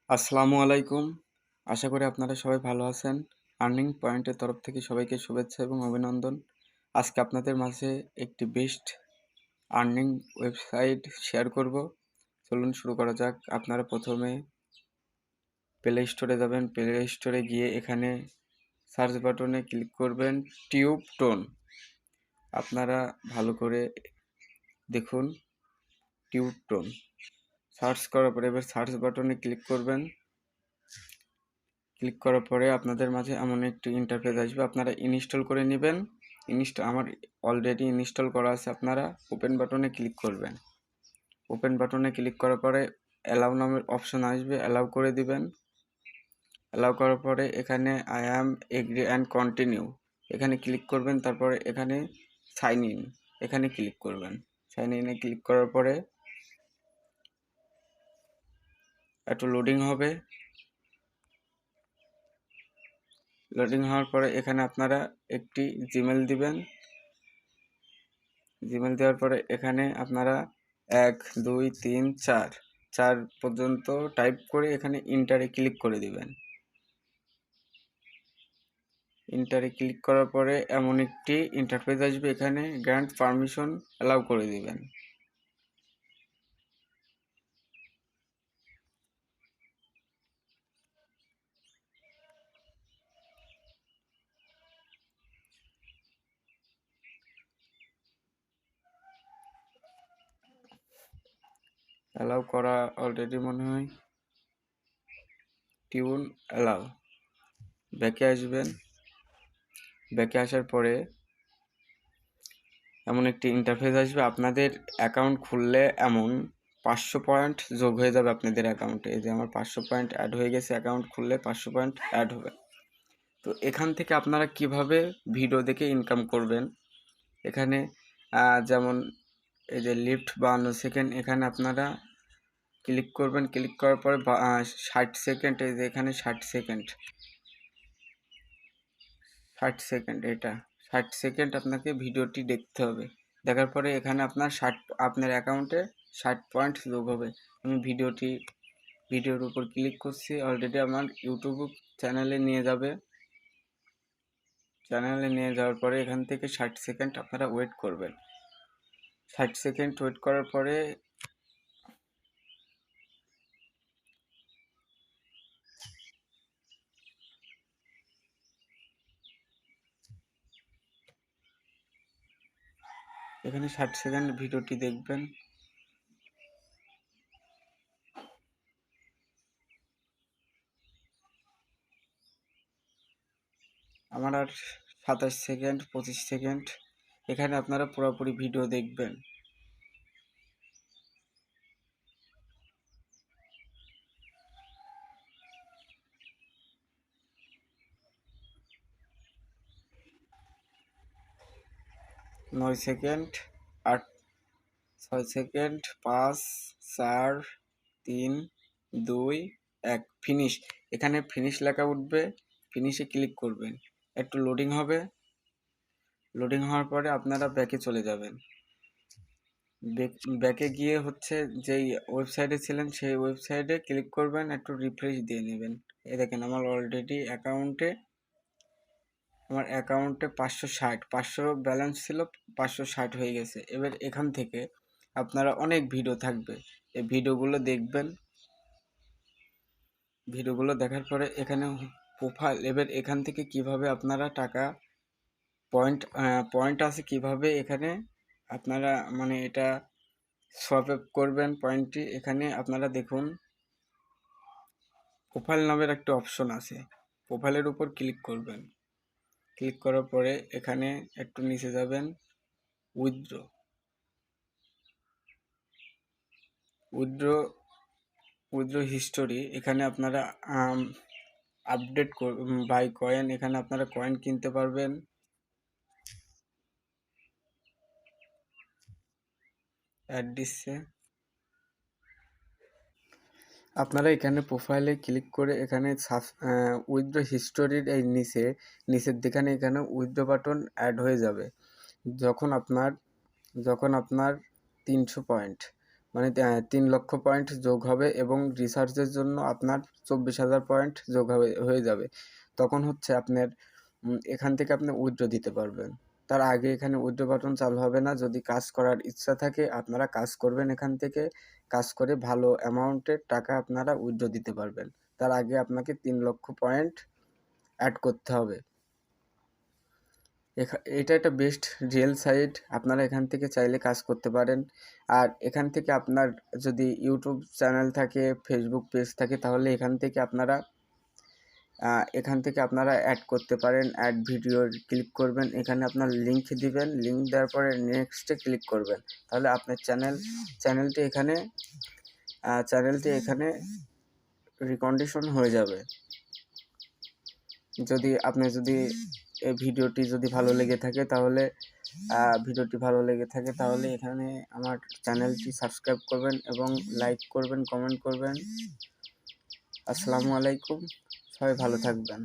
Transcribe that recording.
আসসালামু আলাইকুম। আশা করি আপনারা সবাই ভালো আছেন। আর্নিং পয়েন্টের তরফ থেকে সবাইকে শুভেচ্ছা এবং অভিনন্দন। আজকে আপনাদের মাঝে একটি বেস্ট আর্নিং ওয়েবসাইট শেয়ার করব। চলুন শুরু করা যাক। আপনারা প্রথমে প্লে স্টোরে যাবেন। প্লে স্টোরে গিয়ে এখানে সার্চ বাটনে ক্লিক করবেন টিউব টোন। আপনারা ভালো করে দেখুন টিউব টোন। সার্চ করার পরে এবার সার্চ বাটনে ক্লিক করবেন। ক্লিক করার পরে আপনাদের মাঝে এমন একটি ইন্টারফেস আসবে, আপনারা ইনস্টল করে নেবেন। আমার অলরেডি ইনস্টল করা আছে। আপনারা ওপেন বাটনে ক্লিক করবেন। ওপেন বাটনে ক্লিক করার পরে অ্যালাউ নামের অপশন আসবে, অ্যালাউ করে দিবেন। অ্যালাউ করার পরে এখানে I am agri and continue এখানে ক্লিক করবেন। তারপরে এখানে সাইন ইন এখানে ক্লিক করবেন। সাইন ইনে ক্লিক করার পরে একটু লোডিং হবে। লোডিং হওয়ার পরে এখানে আপনারা একটি জিমেল দিবেন। জিমেল দেওয়ার পরে এখানে আপনারা 1 2 3 4 পর্যন্ত টাইপ করে এখানে ইন্টারে ক্লিক করে দিবেন। ইন্টারে ক্লিক করার পরে এমন একটি ইন্টারফেস আসবে, এখানে গ্র্যান্ট পারমিশন অ্যালাউ করে দিবেন। অ্যালাউ করা অলরেডি মনে হয়। টিউন অ্যালাউ ব্যাকে আসবেন। ব্যাকে আসার পরে এমন একটি ইন্টারফেস আসবে, আপনাদের অ্যাকাউন্ট খুললে এমন 500 পয়েন্ট যোগ হয়ে যাবে আপনাদের অ্যাকাউন্টে। এই যে আমার 500 পয়েন্ট অ্যাড হয়ে গেছে, অ্যাকাউন্ট খুললে 500 পয়েন্ট অ্যাড হবে। তো এখান থেকে আপনারা কিভাবে ভিডিও দেখে ইনকাম করবেন, এখানে যেমন এই যে লিফট 52 সেকেন্ড এখানে আপনারা ক্লিক করবেন। ক্লিক করার পরে 60 সেকেন্ড, এই যে এখানে 60 সেকেন্ড এটা 60 সেকেন্ড আপনাকে ভিডিওটি দেখতে হবে। দেখার পরে এখানে আপনার অ্যাকাউন্টে 60 পয়েন্ট যোগ হবে। আমি ভিডিওর উপর ক্লিক করছি। অলরেডি আমার ইউটিউব চ্যানেলে নিয়ে যাবে। চ্যানেলে নিয়ে যাওয়ার পরে এখান থেকে 60 সেকেন্ড আপনারা ওয়েট করবেন। 60 সেকেন্ড ওয়েট করার পরে এখানে 60 সেকেন্ড ভিডিওটি দেখবেন। আমার আর 27 সেকেন্ড 25 সেকেন্ড এখানে আপনারা পুরোপুরি ভিডিও দেখবেন। নয় সেকেন্ড 8 6 সেকেন্ড 5 4 3 2 1 ফিনিশ। এখানে ফিনিশ লেখা উঠবে, ফিনিশে ক্লিক করবেন। একটু লোডিং হবে। লোডিং হওয়ার পরে আপনারা ব্যাকে চলে যাবেন। ব্যাকে গিয়ে হচ্ছে যেই ওয়েবসাইটে ছিলেন সেই ওয়েবসাইটে ক্লিক করবেন, একটু রিফ্রেশ দিয়ে নেবেন। এই দেখেন আমার অলরেডি অ্যাকাউন্টে 560 ব্যালেন্স ছিল, 560 হয়ে গেছে। এবার এখান থেকে আপনারা অনেক ভিডিও থাকবে, এই ভিডিওগুলো দেখবেন। ভিডিওগুলো দেখার পরে এখানে প্রোফাইল, এবার এখান থেকে কিভাবে আপনারা টাকা পয়েন্ট আছে কিভাবে এখানে আপনারা মানে এটা সোয়াপ আপ করবেন পয়েন্টটি। এখানে আপনারা দেখুন প্রোফাইল নামের একটা অপশন আছে, প্রোফাইলের উপর ক্লিক করবেন। ক্লিক করার পরে এখানে একটু নিচে যাবেন, উইথড্র হিস্টোরি। এখানে আপনারা আপডেট বাই কয়েন, এখানে আপনারা কয়েন কিনতে পারবেন। অ্যাড দিচ্ছে। আপনারা এখানে প্রোফাইলে ক্লিক করে এখানে উইথড্র হিস্টোরির এই নিচের দিকে এখানে উইথড্র বাটন অ্যাড হয়ে যাবে। যখন আপনার 300 পয়েন্ট মানে 3 লক্ষ পয়েন্ট যোগ হবে এবং রিসার্চের জন্য আপনার 24,000 পয়েন্ট যোগ হয়ে যাবে। তখন হচ্ছে আপনার এখান থেকে আপনি উইথড্র দিতে পারবেন। তার আগে এখানে উইথড্র বাটন চালু হবে না। যদি কাজ করার ইচ্ছা থাকে আপনারা কাজ করবেন, এখান থেকে কাজ করে ভালো অ্যামাউন্টের টাকা আপনারা উইথড্র দিতে পারবেন। তার আগে আপনাকে 3 লক্ষ পয়েন্ট অ্যাড করতে হবে। এটা একটা বেস্ট রিয়েল সাইট, আপনারা এখান থেকে চাইলে কাজ করতে পারেন। আর এখান থেকে আপনার যদি ইউটিউব চ্যানেল থাকে, ফেসবুক পেজ থাকে, তাহলে এখান থেকে আপনারা অ্যাড করতে পারেন। অ্যাড ভিডিও ক্লিক করবেন, এখানে আপনার লিঙ্ক দিবেন, লিঙ্ক দেওয়ার পরে নেক্সটে ক্লিক করবেন, তাহলে আপনার চ্যানেলটি এখানে রিকন্ডিশন হয়ে যাবে। যদি এই ভিডিওটি ভালো লেগে থাকে তাহলে এখানে আমার চ্যানেলটি সাবস্ক্রাইব করবেন এবং লাইক করবেন, কমেন্ট করবেন। আসসালামু আলাইকুম, সবাই ভালো থাকবেন।